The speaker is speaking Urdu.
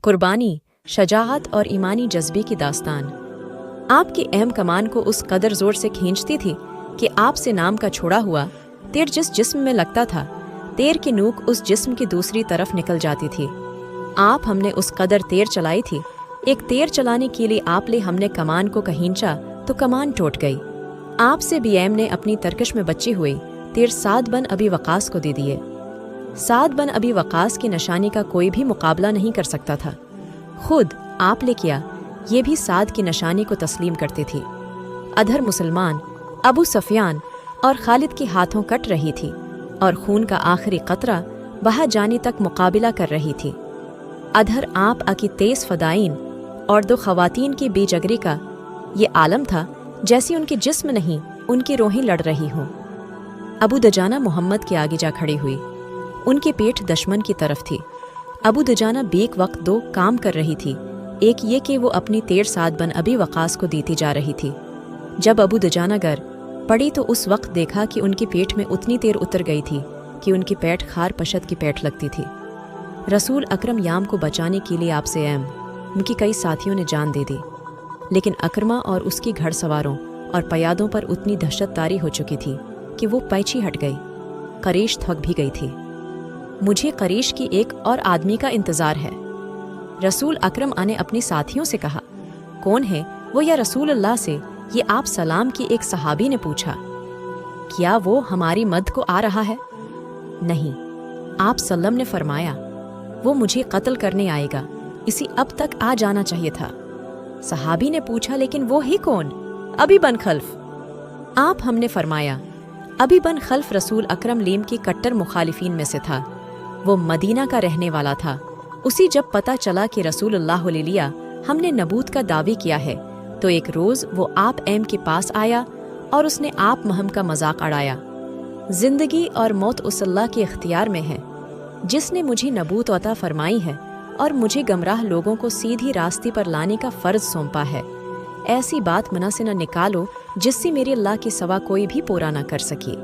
قربانی، شجاعت اور ایمانی جذبے کی داستان۔ آپ کی اہم کمان کو اس قدر زور سے کھینچتی تھی کہ آپ سے نام کا چھوڑا ہوا تیر جس جسم میں لگتا تھا، تیر کی نوک اس جسم کی دوسری طرف نکل جاتی تھی۔ آپ ہم نے اس قدر تیر چلائی تھی، ایک تیر چلانے کے لیے آپ لے ہم نے کمان کو کھینچا تو کمان ٹوٹ گئی۔ آپ سے بی ایم نے اپنی ترکش میں بچی ہوئی تیر سعد بن ابی وقاص کو دے دیے۔ سعد بن ابی وقاص کی نشانی کا کوئی بھی مقابلہ نہیں کر سکتا تھا۔ خود آپ نے کیا، یہ بھی سعد کی نشانی کو تسلیم کرتی تھی۔ ادھر مسلمان ابو سفیان اور خالد کے ہاتھوں کٹ رہی تھی اور خون کا آخری قطرہ بہا جانے تک مقابلہ کر رہی تھی۔ ادھر آپ کی تیز فدائین اور دو خواتین کی بے جگری کا یہ عالم تھا جیسی ان کے جسم نہیں، ان کی روحیں لڑ رہی ہوں۔ ابو دجانہ محمد کے آگے جا کھڑی ہوئی، ان کی پیٹھ دشمن کی طرف تھی۔ ابو دجانہ بیک وقت دو کام کر رہی تھی، ایک یہ کہ وہ اپنی تیر سعد بن ابی وقاص کو دیتی جا رہی تھی۔ جب ابو دجانہ گر پڑی تو اس وقت دیکھا کہ ان کی پیٹھ میں اتنی تیر اتر گئی تھی کہ ان کی پیٹھ خار پشت کی پیٹھ لگتی تھی۔ رسول اکرم یام کو بچانے کے لیے آپ سے ان کی کئی ساتھیوں نے جان دے دی، لیکن اکرمہ اور اس کی گھڑ سواروں اور پیادوں پر اتنی دہشت طاری ہو چکی تھی کہ وہ پیچھے ہٹ گئی۔ قریش تھک بھی گئی تھی۔ مجھے قریش کی ایک اور آدمی کا انتظار ہے، رسول اکرم نے اپنے ساتھیوں سے کہا۔ کون ہے وہ یا رسول اللہ سے یہ آپ سلام کی ایک صحابی نے پوچھا۔ کیا وہ ہماری مد کو آ رہا ہے؟ نہیں، آپ سلم نے فرمایا وہ مجھے قتل کرنے آئے گا، اسی اب تک آ جانا چاہیے تھا۔ صحابی نے پوچھا لیکن وہ ہی کون؟ ابی بن خلف۔ آپ ہم نے فرمایا ابی بن خلف رسول اکرم لیم کی کٹر مخالفین میں سے تھا، وہ مدینہ کا رہنے والا تھا۔ اسی جب پتہ چلا کہ رسول اللہ علیہ لیا ہم نے نبوت کا دعوی کیا ہے تو ایک روز وہ آپ ایم کے پاس آیا اور اس نے آپ مہم کا مذاق اڑایا۔ زندگی اور موت اس اللہ کے اختیار میں ہے جس نے مجھے نبوت عطا فرمائی ہے اور مجھے گمراہ لوگوں کو سیدھی راستے پر لانے کا فرض سونپا ہے۔ ایسی بات منہ سے نہ نکالو جس سے میرے اللہ کے سوا کوئی بھی پورا نہ کر سکے۔